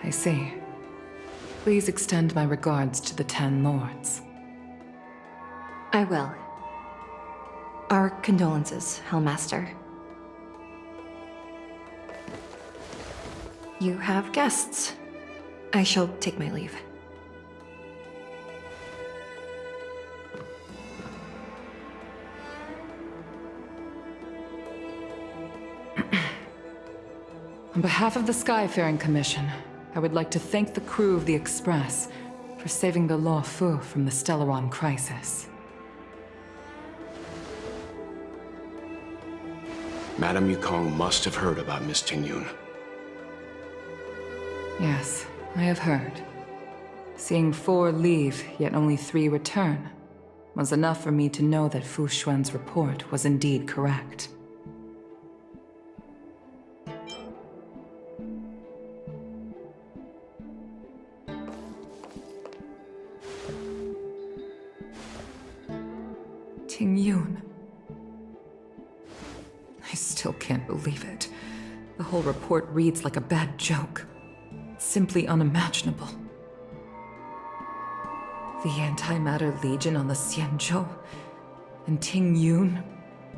I see. Please extend my regards to the 10 lords. I will. Our condolences, Hellmaster. You have guests. I shall take my leave. On behalf of the Skyfaring Commission, I would like to thank the crew of the Express for saving the Law Fu from the Stellaron crisis. Madame Yukong must have heard about Miss Tingyun. Yes, I have heard. Seeing 4 leave, yet only 3 return, was enough for me to know that Fu Xuan's report was indeed correct. Tingyun. I still can't believe it. The whole report reads like a bad joke. It's simply unimaginable. The Antimatter Legion on the Xianzhou, and Tingyun,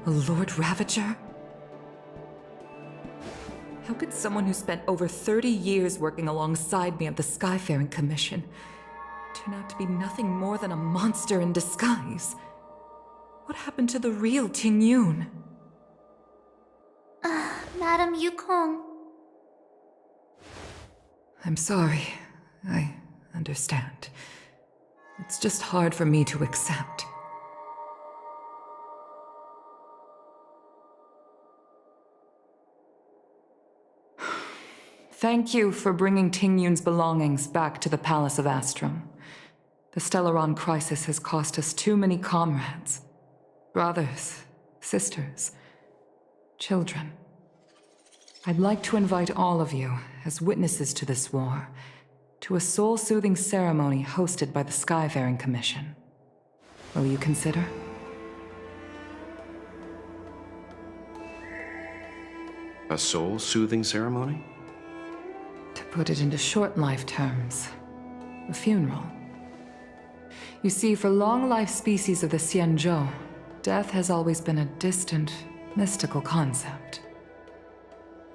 a Lord Ravager? How could someone who spent over 30 years working alongside me at the Skyfaring Commission turn out to be nothing more than a monster in disguise? What happened to the real Tingyun? Madame Yukong. I'm sorry. I understand. It's just hard for me to accept. Thank you for bringing Tingyun's belongings back to the Palace of Astrum. The Stellaron crisis has cost us too many comrades. Brothers, sisters, children. I'd like to invite all of you, as witnesses to this war, to a soul-soothing ceremony hosted by the Skyfaring Commission. Will you consider? A soul-soothing ceremony? To put it into short life terms, a funeral. You see, for long-life species of the Xianzhou, death has always been a distant, mystical concept.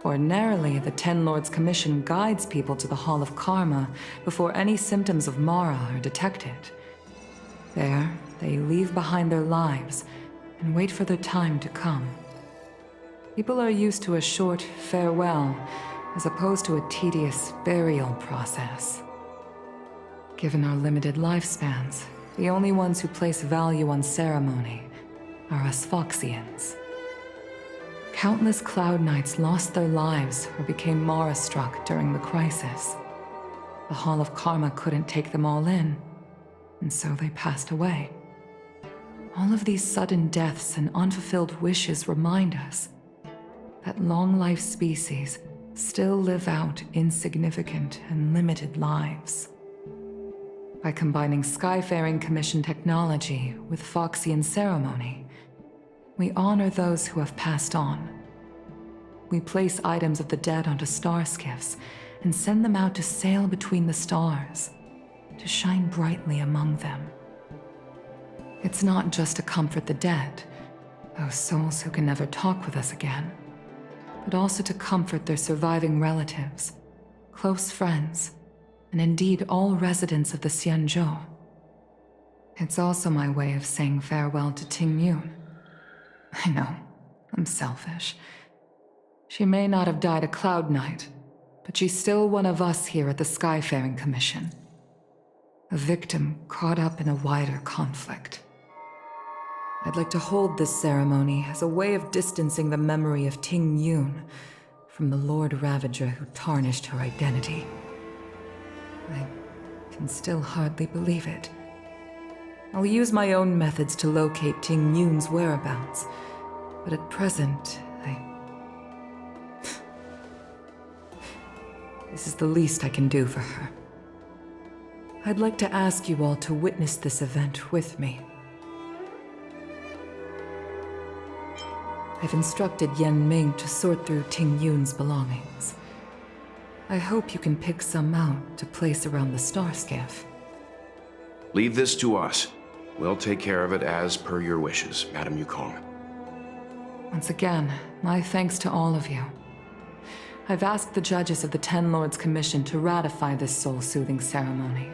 Ordinarily, the Ten Lords Commission guides people to the Hall of Karma before any symptoms of Mara are detected. There, they leave behind their lives and wait for their time to come. People are used to a short farewell as opposed to a tedious burial process. Given our limited lifespans, the only ones who place value on ceremony are us Foxians. Countless Cloud Knights lost their lives or became Mara-struck during the crisis. The Hall of Karma couldn't take them all in, and so they passed away. All of these sudden deaths and unfulfilled wishes remind us that long-life species still live out insignificant and limited lives. By combining Skyfaring Commission technology with Foxian ceremony, we honor those who have passed on. We place items of the dead onto star skiffs and send them out to sail between the stars, to shine brightly among them. It's not just to comfort the dead, those souls who can never talk with us again, but also to comfort their surviving relatives, close friends, and indeed all residents of the Xianzhou. It's also my way of saying farewell to Tingyun. I know, I'm selfish. She may not have died a Cloud Knight, but she's still one of us here at the Skyfaring Commission. A victim caught up in a wider conflict. I'd like to hold this ceremony as a way of distancing the memory of Tingyun from the Lord Ravager who tarnished her identity. I can still hardly believe it. I'll use my own methods to locate Tingyun's whereabouts, but at present, This is the least I can do for her. I'd like to ask you all to witness this event with me. I've instructed Yan Ming to sort through Tingyun's belongings. I hope you can pick some out to place around the star skiff. Leave this to us. We'll take care of it as per your wishes, Madam Yukong. Once again, my thanks to all of you. I've asked the judges of the Ten Lords Commission to ratify this soul-soothing ceremony,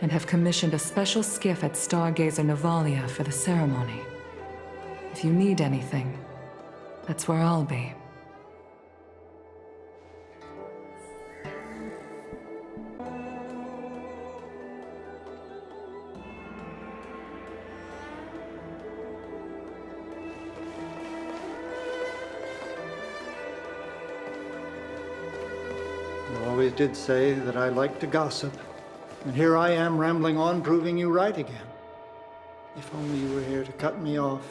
and have commissioned a special skiff at Stargazer Navalia for the ceremony. If you need anything, that's where I'll be. You always did say that I like to gossip. And here I am rambling on, proving you right again. If only you were here to cut me off.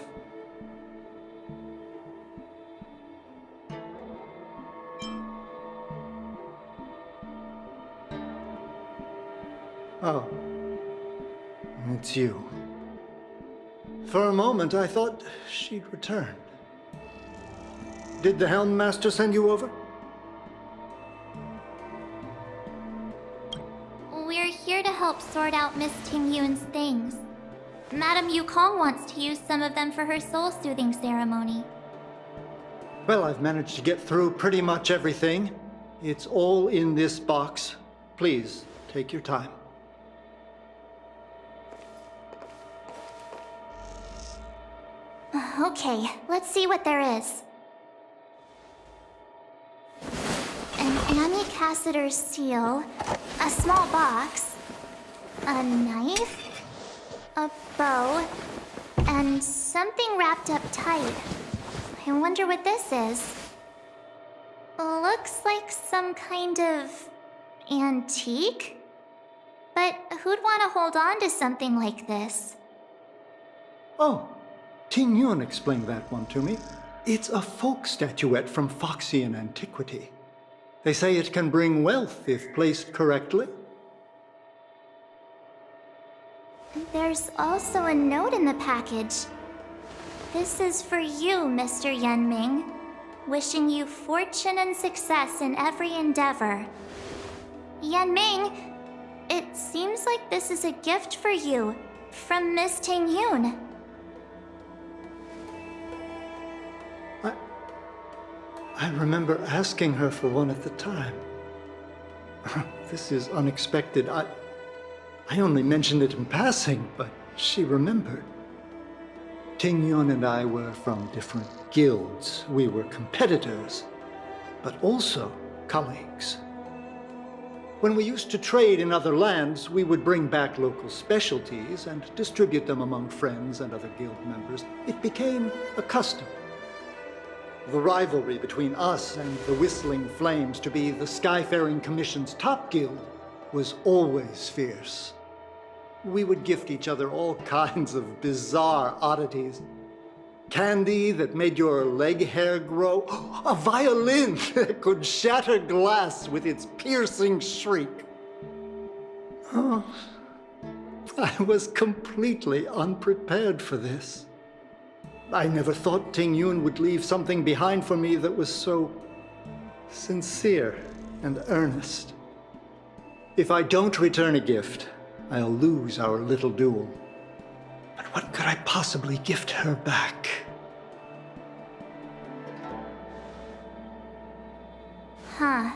Oh. It's you. For a moment, I thought she'd returned. Did the Helm Master send you over? We're here to help sort out Miss Tingyun's things. Madam Yukong wants to use some of them for her soul-soothing ceremony. Well, I've managed to get through pretty much everything. It's all in this box. Please, take your time. Okay, let's see what there is. An Amicassator's seal, a small box, a knife, a bow, and something wrapped up tight. I wonder what this is. Looks like some kind of antique? But who'd want to hold on to something like this? Oh, Tingyun explained that one to me. It's a folk statuette from Foxian antiquity. They say it can bring wealth if placed correctly. There's also a note in the package. This is for you, Mr. Yenming. Wishing you fortune and success in every endeavor. Yenming, it seems like this is a gift for you from Miss Tingyun. I remember asking her for one at the time. This is unexpected. I only mentioned it in passing, but she remembered. Tingyun and I were from different guilds. We were competitors, but also colleagues. When we used to trade in other lands, we would bring back local specialties and distribute them among friends and other guild members. It became a custom. The rivalry between us and the Whistling Flames to be the Skyfaring Commission's top guild was always fierce. We would gift each other all kinds of bizarre oddities. Candy that made your leg hair grow. A violin that could shatter glass with its piercing shriek. Oh, I was completely unprepared for this. I never thought Tingyun would leave something behind for me that was so sincere and earnest. If I don't return a gift, I'll lose our little duel. But what could I possibly gift her back? Huh.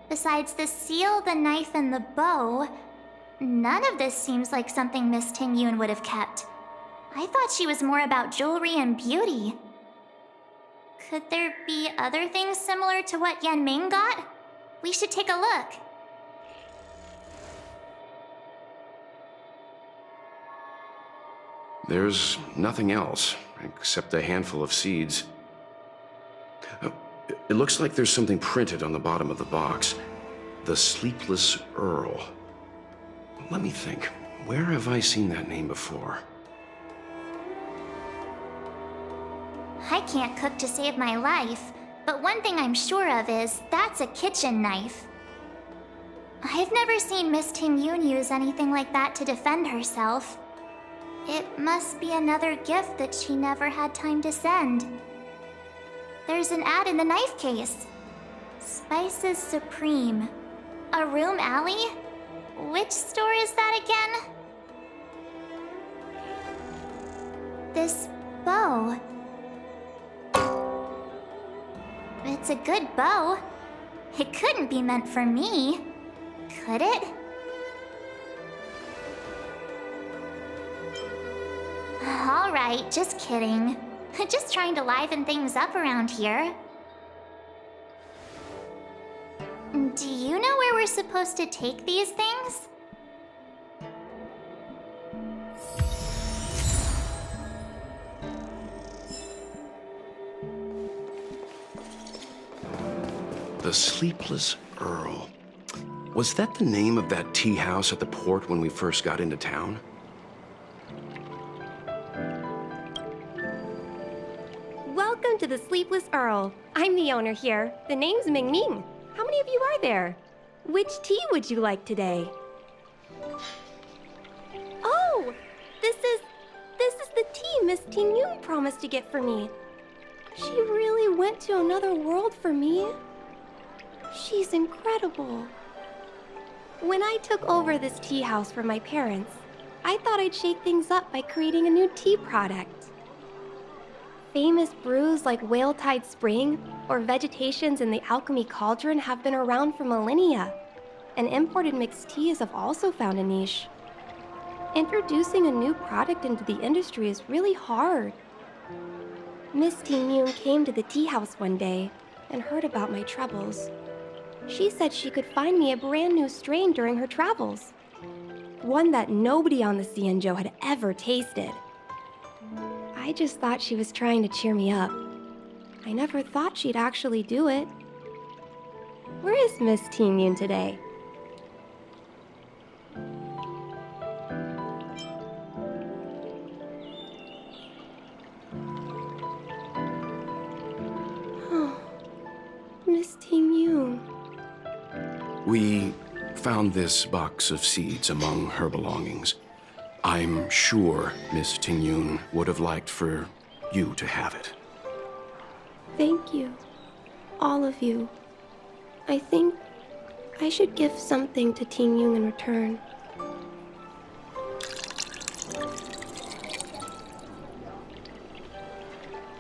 Besides the seal, the knife, and the bow, none of this seems like something Miss Tingyun would have kept. I thought she was more about jewelry and beauty. Could there be other things similar to what Yenming got? We should take a look. There's nothing else, except a handful of seeds. It looks like there's something printed on the bottom of the box. The Sleepless Earl. Let me think. Where have I seen that name before? I can't cook to save my life, but one thing I'm sure of is that's a kitchen knife. I've never seen Miss Tingyun use anything like that to defend herself. It must be another gift that she never had time to send. There's an ad in the knife case. Spices Supreme. A room alley? Which store is that again? This bow. It's a good bow. It couldn't be meant for me, could it? Alright, just kidding. Just trying to liven things up around here. Do you know where we're supposed to take these things? The Sleepless Earl. Was that the name of that tea house at the port when we first got into town? Welcome to the Sleepless Earl. I'm the owner here. The name's Ming Ming. How many of you are there? Which tea would you like today? Oh, this is the tea Miss Tingyun promised to get for me. She really went to another world for me. She's incredible. When I took over this tea house from my parents, I thought I'd shake things up by creating a new tea product. Famous brews like Whale Tide Spring or Vegetations in the Alchemy Cauldron have been around for millennia, and imported mixed teas have also found a niche. Introducing a new product into the industry is really hard. Miss Tingyun came to the tea house one day and heard about my troubles. She said she could find me a brand new strain during her travels. One that nobody on the Xianzhou had ever tasted. I just thought she was trying to cheer me up. I never thought she'd actually do it. Where is Miss Tingyun today? Oh, Miss Tingyun. We found this box of seeds among her belongings. I'm sure Miss Tingyun would have liked for you to have it. Thank you. All of you. I think I should give something to Tingyun in return.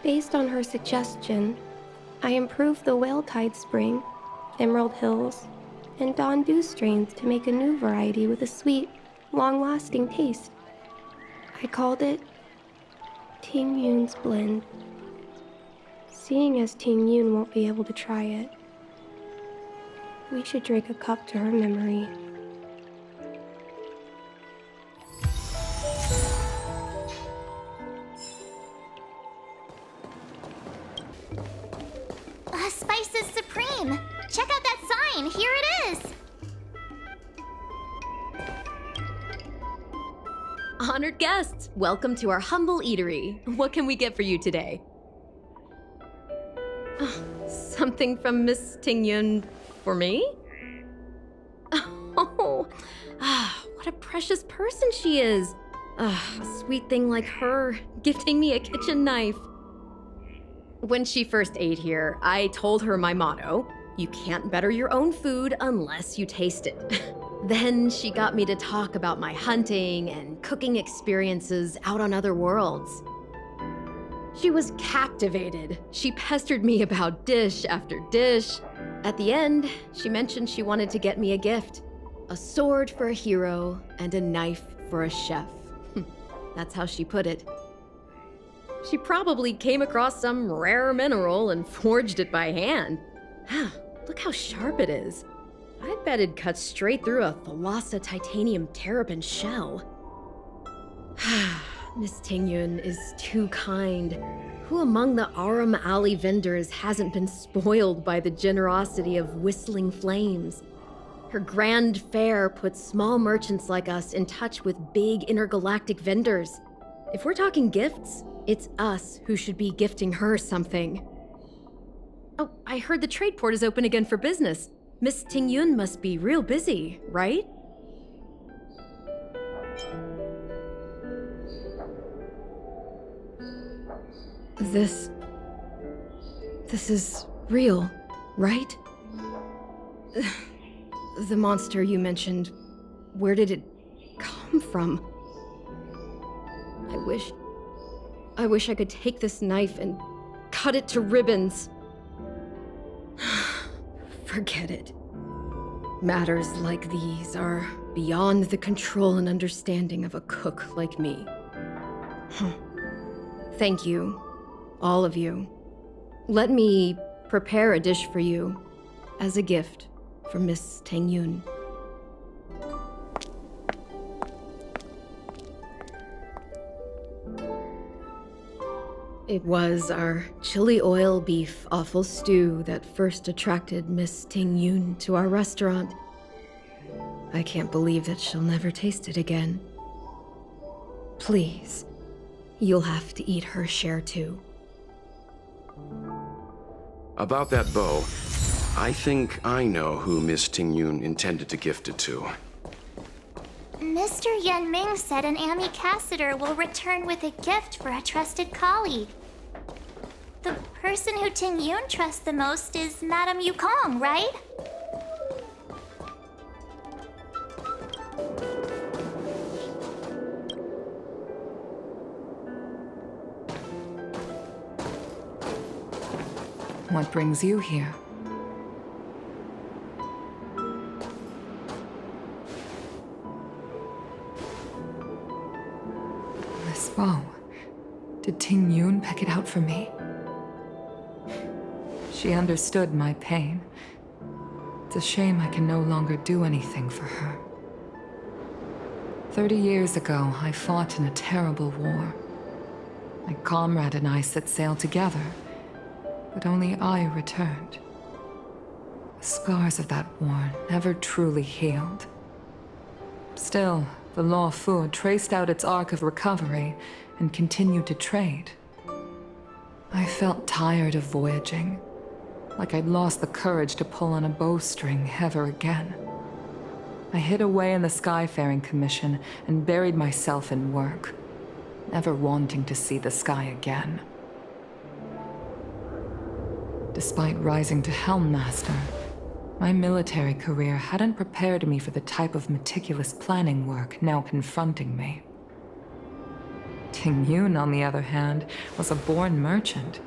Based on her suggestion, I improved the Whale Tide Spring, Emerald Hills, and Dawn Dew strains to make a new variety with a sweet, long-lasting taste. I called it Tingyun's Blend. Seeing as Tingyun won't be able to try it, we should drink a cup to her memory. Spices Supreme! Check out that sign! Here it is! Honored guests, welcome to our humble eatery. What can we get for you today? Something from Miss Tingyun for me? Oh, what a precious person she is. A sweet thing like her, gifting me a kitchen knife. When she first ate here, I told her my motto: you can't better your own food unless you taste it. Then she got me to talk about my hunting and cooking experiences out on other worlds. She was captivated. She pestered me about dish after dish. At the end, she mentioned she wanted to get me a gift. A sword for a hero and a knife for a chef. That's how she put it. She probably came across some rare mineral and forged it by hand. Look how sharp it is. I bet it cuts straight through a Thalassa titanium terrapin shell. Miss Tingyun is too kind. Who among the Aram Alley vendors hasn't been spoiled by the generosity of whistling flames? Her grand fare puts small merchants like us in touch with big intergalactic vendors. If we're talking gifts, it's us who should be gifting her something. Oh, I heard the trade port is open again for business. Miss Tingyun must be real busy, right? This is real, right? The monster you mentioned, where did it come from? I wish I could take this knife and cut it to ribbons. Forget it. Matters like these are beyond the control and understanding of a cook like me. Thank you, all of you. Let me prepare a dish for you as a gift for Miss Tingyun. It was our chili oil beef offal stew that first attracted Miss Tingyun to our restaurant. I can't believe that she'll never taste it again. Please, you'll have to eat her share too. About that bow, I think I know who Miss Tingyun intended to gift it to. Mr. Yanming said an ambassador will return with a gift for a trusted colleague. The person who Tingyun trusts the most is Madame Yukong, right? What brings you here? This bow. Did Tingyun pick it out for me? She understood my pain. It's a shame I can no longer do anything for her. 30 years ago, I fought in a terrible war. My comrade and I set sail together, but only I returned. The scars of that war never truly healed. Still, the Law Fu traced out its arc of recovery and continued to trade. I felt tired of voyaging, like I'd lost the courage to pull on a bowstring ever again. I hid away in the Skyfaring Commission and buried myself in work, never wanting to see the sky again. Despite rising to Helm Master, my military career hadn't prepared me for the type of meticulous planning work now confronting me. Tingyun, on the other hand, was a born merchant,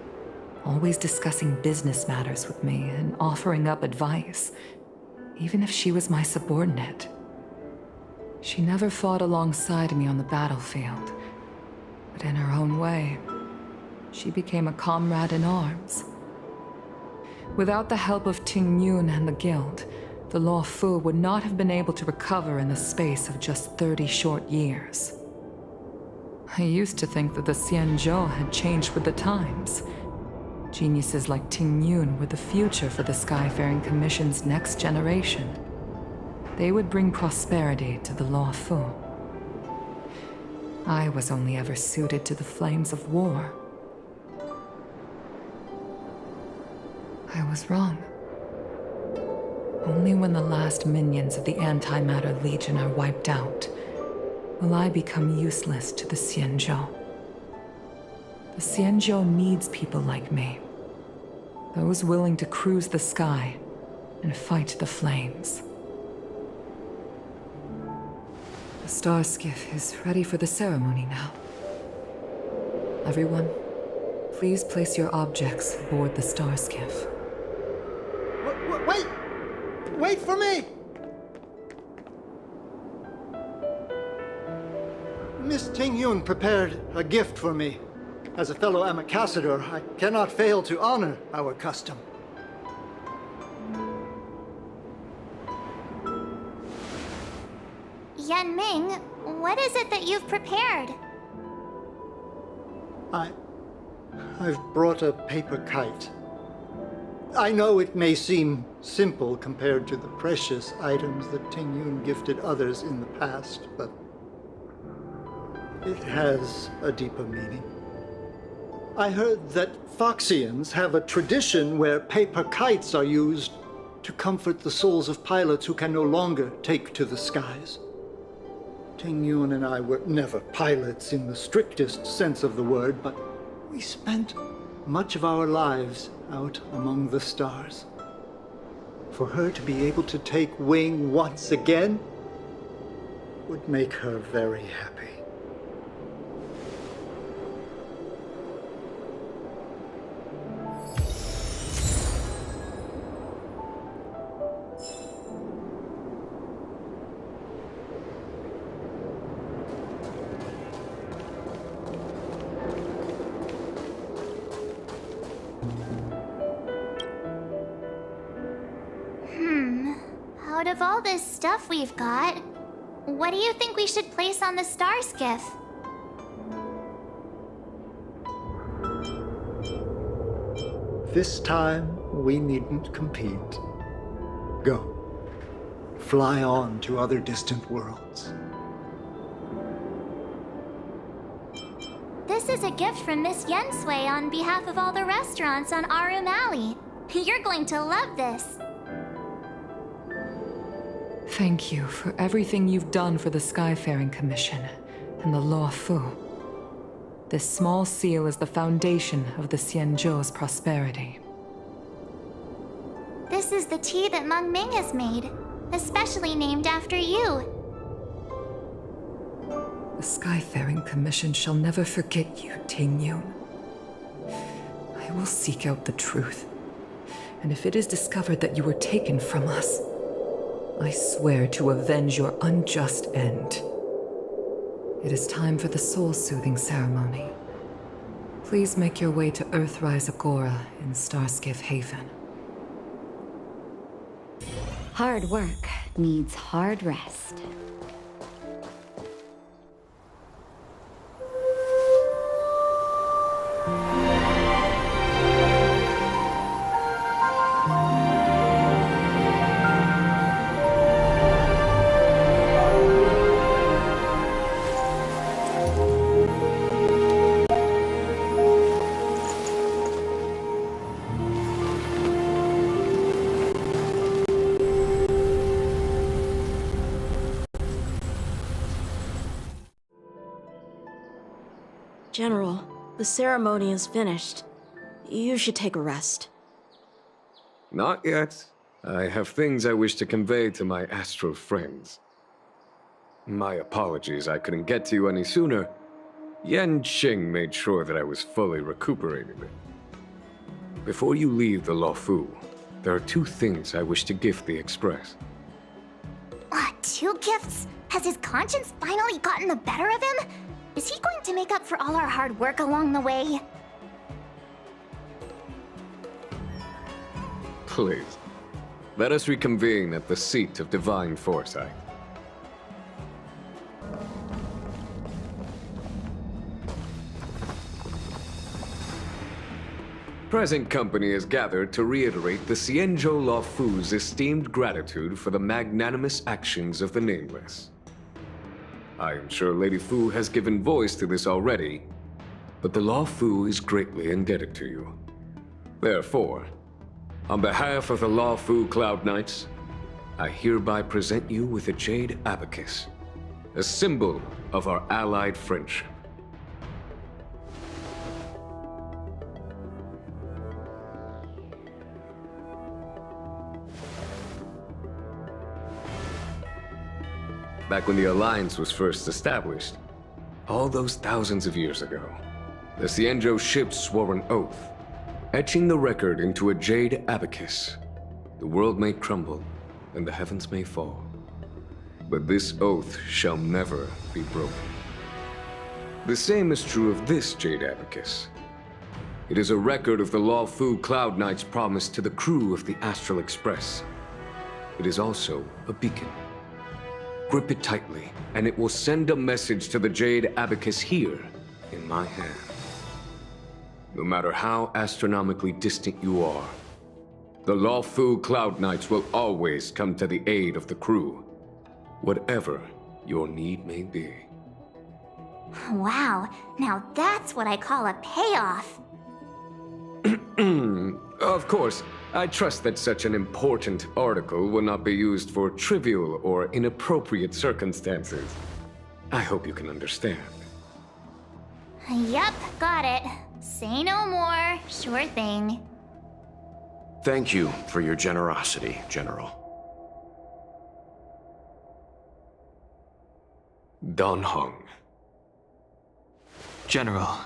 always discussing business matters with me and offering up advice, even if she was my subordinate. She never fought alongside me on the battlefield, but in her own way, she became a comrade in arms. Without the help of Tingyun and the Guild, the Law Fu would not have been able to recover in the space of just 30 short years. I used to think that the Xianzhou had changed with the times. Geniuses like Tingyun were the future for the Skyfaring Commission's next generation. They would bring prosperity to the Law Fu. I was only ever suited to the flames of war. I was wrong. Only when the last minions of the Antimatter Legion are wiped out will I become useless to the Xianzhou. The Xianzhou needs people like me. Those willing to cruise the sky and fight the flames. The star skiff is ready for the ceremony now. Everyone, please place your objects aboard the star skiff. Wait! Wait for me! Miss Tingyun prepared a gift for me. As a fellow ambassador, I cannot fail to honor our custom. Yanming, what is it that you've prepared? I've brought a paper kite. I know it may seem simple compared to the precious items that Tingyun gifted others in the past, but it has a deeper meaning. I heard that Foxians have a tradition where paper kites are used to comfort the souls of pilots who can no longer take to the skies. Tingyun and I were never pilots in the strictest sense of the word, but we spent much of our lives out among the stars. For her to be able to take wing once again would make her very happy. Out of all this stuff we've got, what do you think we should place on the star skiff? This time, we needn't compete. Go. Fly on to other distant worlds. This is a gift from Miss Yensui on behalf of all the restaurants on Arum Alley. You're going to love this. Thank you for everything you've done for the Skyfaring Commission and the Law Fu. This small seal is the foundation of the Xianzhou's prosperity. This is the tea that Meng Ming has made, especially named after you. The Skyfaring Commission shall never forget you, Tingyun. I will seek out the truth, and if it is discovered that you were taken from us, I swear to avenge your unjust end. It is time for the soul-soothing ceremony. Please make your way to Earthrise Agora in Starskiff Haven. Hard work needs hard rest. General, the ceremony is finished. You should take a rest. Not yet. I have things I wish to convey to my astral friends. My apologies I couldn't get to you any sooner. Yan Qing made sure that I was fully recuperated. Before you leave the Luofu, there are two things I wish to gift the Express. Two gifts? Has his conscience finally gotten the better of him? Is he going to make up for all our hard work along the way? Please, let us reconvene at the seat of divine foresight. Present company is gathered to reiterate the Xianzhou Luofu's esteemed gratitude for the magnanimous actions of the Nameless. I am sure Lady Fu has given voice to this already, but the Luofu is greatly indebted to you. Therefore, on behalf of the Luofu Cloud Knights, I hereby present you with a Jade Abacus, a symbol of our allied friendship. Back when the Alliance was first established, all those thousands of years ago, the Xianzhou ships swore an oath, etching the record into a Jade Abacus. The world may crumble, and the heavens may fall, but this oath shall never be broken. The same is true of this Jade Abacus. It is a record of the Luofu Cloud Knight's promise to the crew of the Astral Express. It is also a beacon. Grip it tightly, and it will send a message to the Jade Abacus here, in my hand. No matter how astronomically distant you are, the Luofu Cloud Knights will always come to the aid of the crew, whatever your need may be. Wow, now that's what I call a payoff. Of course, I trust that such an important article will not be used for trivial or inappropriate circumstances. I hope you can understand. Yep, got it. Say no more. Sure thing. Thank you for your generosity, General. Dan Heng. General.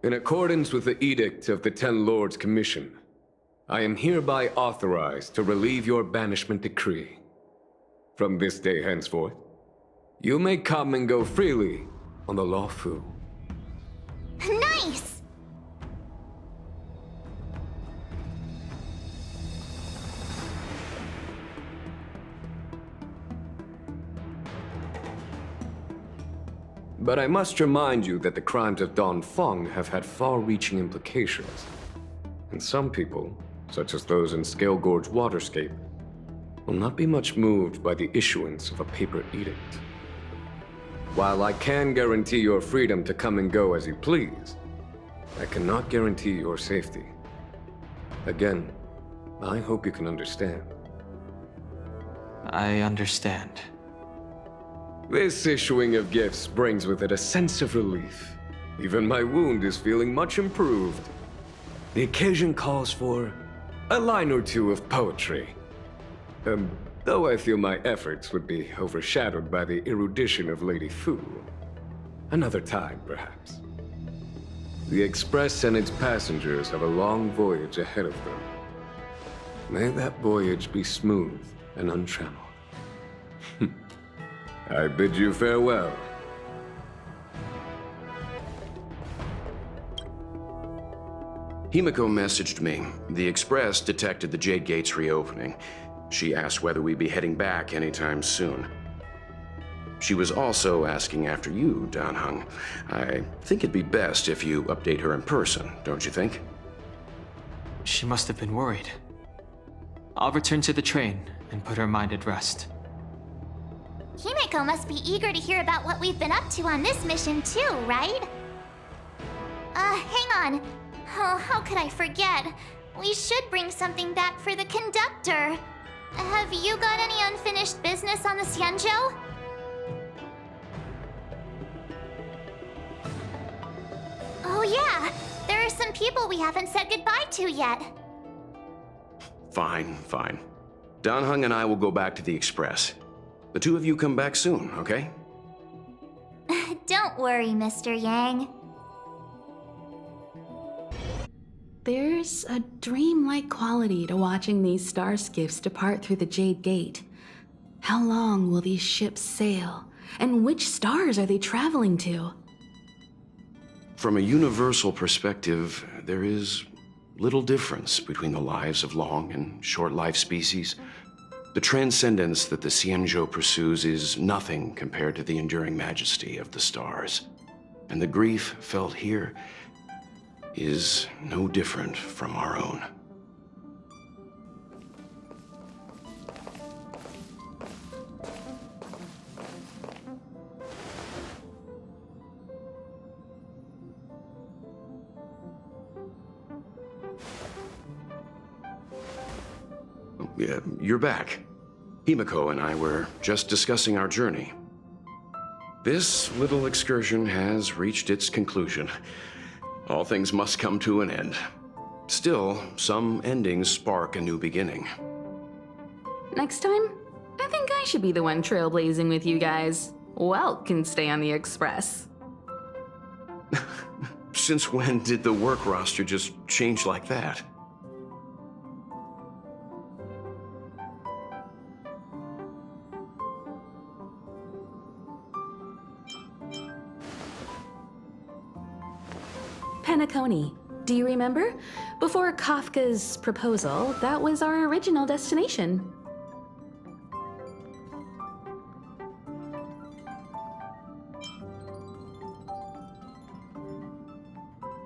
In accordance with the Edict of the Ten Lords Commission, I am hereby authorized to relieve your banishment decree. From this day henceforth, you may come and go freely on the Lawfu. Nice! But I must remind you that the crimes of Don Feng have had far-reaching implications. And some people, such as those in Scale Gorge Waterscape, will not be much moved by the issuance of a paper edict. While I can guarantee your freedom to come and go as you please, I cannot guarantee your safety. Again, I hope you can understand. I understand. This issuing of gifts brings with it a sense of relief. Even my wound is feeling much improved. The occasion calls for a line or two of poetry. Though I feel my efforts would be overshadowed by the erudition of Lady Fu. Another time, perhaps. The Express and its passengers have a long voyage ahead of them. May that voyage be smooth and untrammeled. I bid you farewell. Himiko messaged me. The Express detected the Jade Gates reopening. She asked whether we'd be heading back anytime soon. She was also asking after you, Dan Heng. I think it'd be best if you update her in person, don't you think? She must have been worried. I'll return to the train and put her mind at rest. Himiko must be eager to hear about what we've been up to on this mission too, right? Hang on. Oh, how could I forget? We should bring something back for the conductor. Have you got any unfinished business on the Xianzhou? Oh yeah, there are some people we haven't said goodbye to yet. Fine, fine. Dan Heng and I will go back to the Express. The two of you come back soon, okay? Don't worry, Mr. Yang. There's a dreamlike quality to watching these star skiffs depart through the Jade Gate. How long will these ships sail? And which stars are they traveling to? From a universal perspective, there is little difference between the lives of long and short-lived species. The transcendence that the Xianzhou pursues is nothing compared to the enduring majesty of the stars. And the grief felt here is no different from our own. Yeah, you're back. Himiko and I were just discussing our journey. This little excursion has reached its conclusion. All things must come to an end. Still, some endings spark a new beginning. Next time, I think I should be the one trailblazing with you guys. Welt can stay on the Express. Since when did the work roster just change like that? Penacony. Do you remember? Before Kafka's proposal, that was our original destination.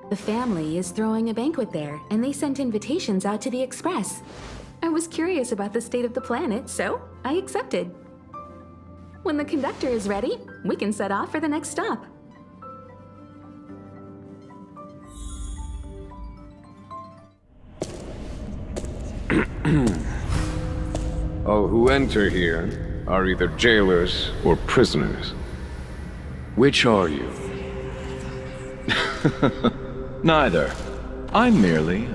The family is throwing a banquet there, and they sent invitations out to the Express. I was curious about the state of the planet, so I accepted. When the conductor is ready, we can set off for the next stop. All who enter here are either jailers or prisoners. Which are you? Neither. I'm merely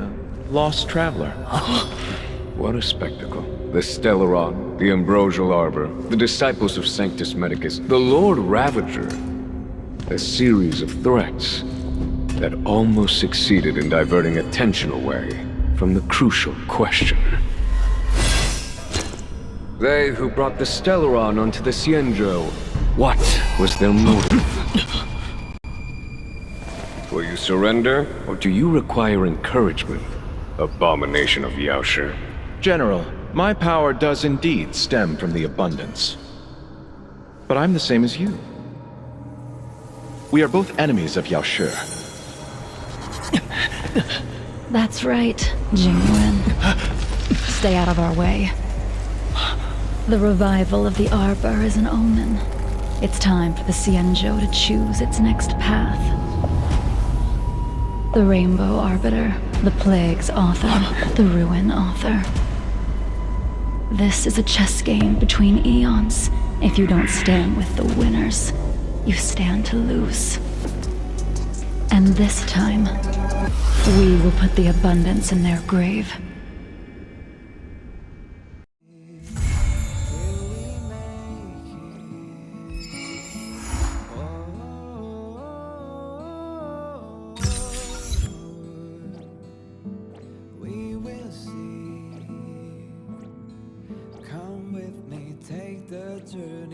lost traveler. What a spectacle. The Stellaron, the Ambrosial Arbor, the disciples of Sanctus Medicus, the Lord Ravager. A series of threats that almost succeeded in diverting attention away from the crucial question. They who brought the Stellaron onto the Xianzhou, what was their motive? Will you surrender, or do you require encouragement? Abomination of Yaoshi. General, my power does indeed stem from the abundance. But I'm the same as you. We are both enemies of Yaoshi. That's right, Jingyun. Stay out of our way. The revival of the Arbor is an omen. It's time for the Xianzhou to choose its next path. The Rainbow Arbiter, the Plague's author, the Ruin author. This is a chess game between eons. If you don't stand with the winners, you stand to lose. And this time, we will put the abundance in their grave.